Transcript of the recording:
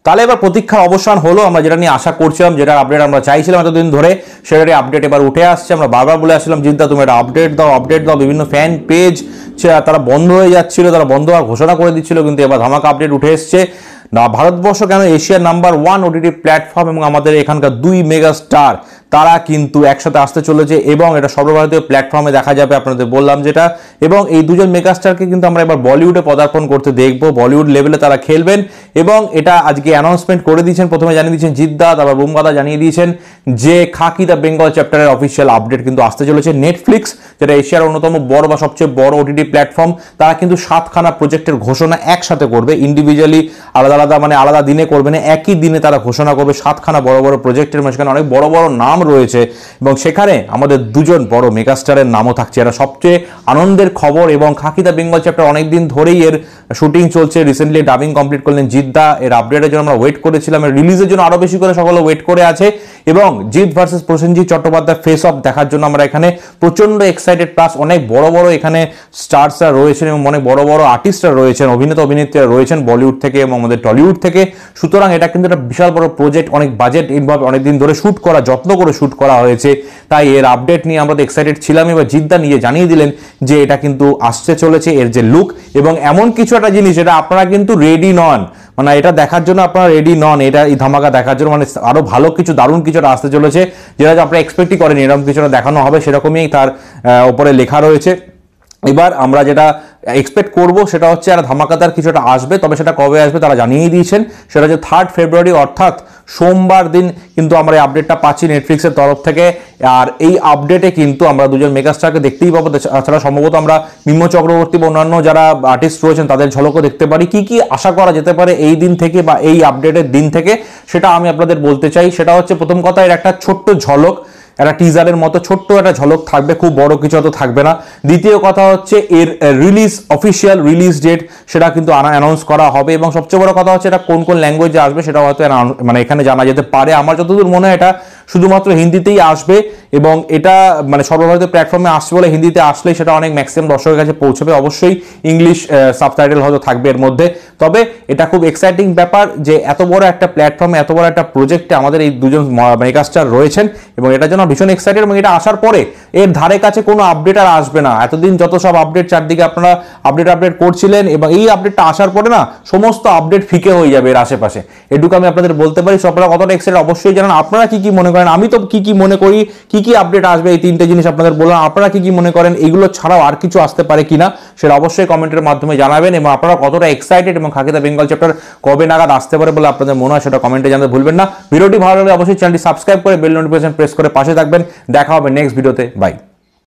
তাহলে এবার প্রতীক্ষার অবসান হলো। আমরা যেটা নিয়ে আশা করছিলাম, যেটা আপডেট আমরা চাইছিলাম এতদিন ধরে, সেটারই আপডেট এবার উঠে আসছে। আমরা বারবার বলে আসছিলাম জিদ্দা তুমি একটা আপডেট দাও। বিভিন্ন ফ্যান পেজ তারা বন্ধ হয়ে যাচ্ছিল, তারা বন্ধ হওয়ার ঘোষণা করে দিচ্ছিল, কিন্তু এবার ধামাকা আপডেট উঠে এসছে। না, ভারতবর্ষ কেন এশিয়ার নাম্বার 1 ওটিটি প্ল্যাটফর্ম এবং আমাদের এখানকার 2 মেগা স্টার তারা কিন্তু একসাথে আসতে চলেছে এবং এটা সর্বভারতীয় প্ল্যাটফর্মে দেখা যাবে, আপনাদের বললাম যেটা। এবং এই দুজন মেগাস্টারকে কিন্তু আমরা এবার বলিউডে পদার্পণ করতে দেখব, বলিউড লেভেলে তারা খেলবেন। এবং এটা আজকে অ্যানাউন্সমেন্ট করে দিয়েছেন, প্রথমে জানিয়ে দিয়েছেন জিদ্দা, তারপর বুমবাদা জানিয়ে দিয়েছেন যে খাকি দ্য বেঙ্গল চ্যাপ্টারের অফিসিয়াল আপডেট কিন্তু আসতে চলেছে। নেটফ্লিক্স, যেটা এশিয়ার অন্যতম বড় বা সবচেয়ে বড় ওটিটি প্ল্যাটফর্ম, তারা কিন্তু 7খানা প্রজেক্টের ঘোষণা একসাথে করবে, ইন্ডিভিজুয়ালি আলাদা আলাদা, মানে আলাদা দিনে করবে না, একই দিনে তারা ঘোষণা করবে 7খানা বড় বড় প্রজেক্টের। সেখানে অনেক বড় বড় নাম রয়েছে এবং সেখানে আমাদের দুজন বড় মেগাস্টারের নামও থাকছে। এটা সবচেয়ে আনন্দের খবর। এবং খাকি দ্য বেঙ্গল চ্যাপ্টার অনেকদিন ধরেই এর শুটিং চলছে, রিসেন্টলি ডাবিং কমপ্লিট করলেন জিদ্দা। এর আপডেটের জন্য আমরা ওয়েট করেছিলাম, এর রিলিজের জন্য আরো বেশি করে সকলে ওয়েট করে আছে। এবং Jeet versus Prosenjit Chattopadhyay face of দেখার জন্য আমরা এখানে প্রচন্ড এক্সাইটেড। প্লাস অনেক বড় বড় এখানে স্টারসরা রয়েছেন এবং অনেক বড় বড় আর্টিস্টরা রয়েছেন, অভিনেতা অভিনেত্রীরা রয়েছেন বলিউড থেকে এবং আমাদের টলিউড থেকে। সুতরাং এটা কিন্তু একটা বিশাল বড় প্রজেক্ট, অনেক বাজেট ইনভলভ, অনেকদিন ধরে শুট করা, যত্ন করে শুট করা হয়েছে। তাই এর আপডেট নিয়ে আমরা এক্সাইটেড ছিলাম। এবার জিদ্দা নিয়ে জানিয়ে দিলেন যে এটা কিন্তু আসতে চলেছে, এর যে লুক এবং এমন কিছু একটা জিনিস, এটা আপনারা কিন্তু রেডি নন, মানে এটা দেখার জন্য আপনারা রেডি নন, এটা এই ধামাকা দেখার জন্য। মানে আরো ভালো কিছু, দারুণ কিছুটা আসতে চলেছে, যেটা আপনারা এক্সপেক্টই করেন এরকম কিছুটা দেখানো হবে, সেরকমই তার উপরে লেখা রয়েছে। এবার আমরা যেটা এক্সপেক্ট করব সেটা হচ্ছে আর ধামাকাদার কিছুটা আসবে, তবে সেটা কবে আসবে তারা জানিয়ে দিয়েছেন, সেটা হচ্ছে 3 ফেব্রুয়ারি অর্থাৎ সোমবার দিন কিন্তু আমরা এই আপডেটটা পাচ্ছি নেটফ্লিক্সের তরফ থেকে। আর এই আপডেটে কিন্তু আমরা দুজন মেগাস্টারকে দেখতেই পাবো। তাছাড়া সম্ভবত আমরা মিম্ম চক্রবর্তী বা অন্যান্য যারা আর্টিস্ট রয়েছেন তাদের ঝলকও দেখতে পারি। কি কি আশা করা যেতে পারে এই দিন থেকে বা এই আপডেটের দিন থেকে, সেটা আমি আপনাদের বলতে চাই। সেটা হচ্ছে প্রথম কথা, এর একটা ছোট্ট ঝলক, একটা টিজারের মতো ছোট্ট একটা ঝলক থাকবে, খুব বড় কিছু তো থাকবে না। দ্বিতীয় কথা হচ্ছে এর রিলিজ, অফিসিয়াল রিলিজ ডেট সেটা কিন্তু অ্যানাউন্স করা হবে। এবং সবচেয়ে বড় কথা হচ্ছে এটা কোন কোন ল্যাঙ্গুয়েজে আসবে সেটা হয়তো মানে এখানে জানা যেতে পারে। আমার যতদূর মনে হয় এটা শুধুমাত্র হিন্দিতেই আসবে এবং এটা মানে সর্বভারতীয় প্ল্যাটফর্মে আসছে বলে হিন্দিতে আসলেই সেটা অনেক ম্যাক্সিমাম দর্শকের কাছে পৌঁছবে। অবশ্যই ইংলিশ সাবটাইটেল হয়তো থাকবে এর মধ্যে। তবে এটা খুব এক্সাইটিং ব্যাপার যে এত বড় একটা প্ল্যাটফর্মে, এত বড় একটা প্রজেক্টে আমাদের এই দুজন মেগাস্টার রয়েছেন এবং এটার জন্য ভীষণ এক্সাইটেড। এবং এটা আসার পরে এর ধারে কাছে কোনো আপডেট আর আসবে না। এতদিন যত সব আপডেট চারদিকে আপনারা আপডেট করছিলেন এবং এই আপডেটটা আসার পরে না সমস্ত আপডেট ফিকে হয়ে যাবে এর আশেপাশে, এটুকু আমি আপনাদের বলতে পারি। আপনারা কতটা এক্সাইটেড অবশ্যই জানান, আপনারা কি কি মনে করেন। আমি তো কি কি মনে করি, কি কি আপডেট আসবে এই তিনটে জিনিস আপনাদের বললাম, আপনারা কি কি মনে করেন, এগুলো ছাড়াও আর কিছু আসতে পারে কিনা সেটা অবশ্যই কমেন্টের মাধ্যমে জানাবেন। এবং আপনারা কতটা এক্সাইটেড এবং খাকি দ্য বেঙ্গল চ্যাপ্টার কবে নাগাদ আসতে পারে বলে আপনাদের মনে হয় সেটা কমেন্টে জানাতে ভুলবেন না। ভিডিওটি ভালো লাগলে অবশ্যই চ্যানেলটি সাবস্ক্রাইব করে বেল নোটিফিকেশন প্রেস করে পাশে থাকবেন। দেখা হবে নেক্সট ভিডিওতে, বাই।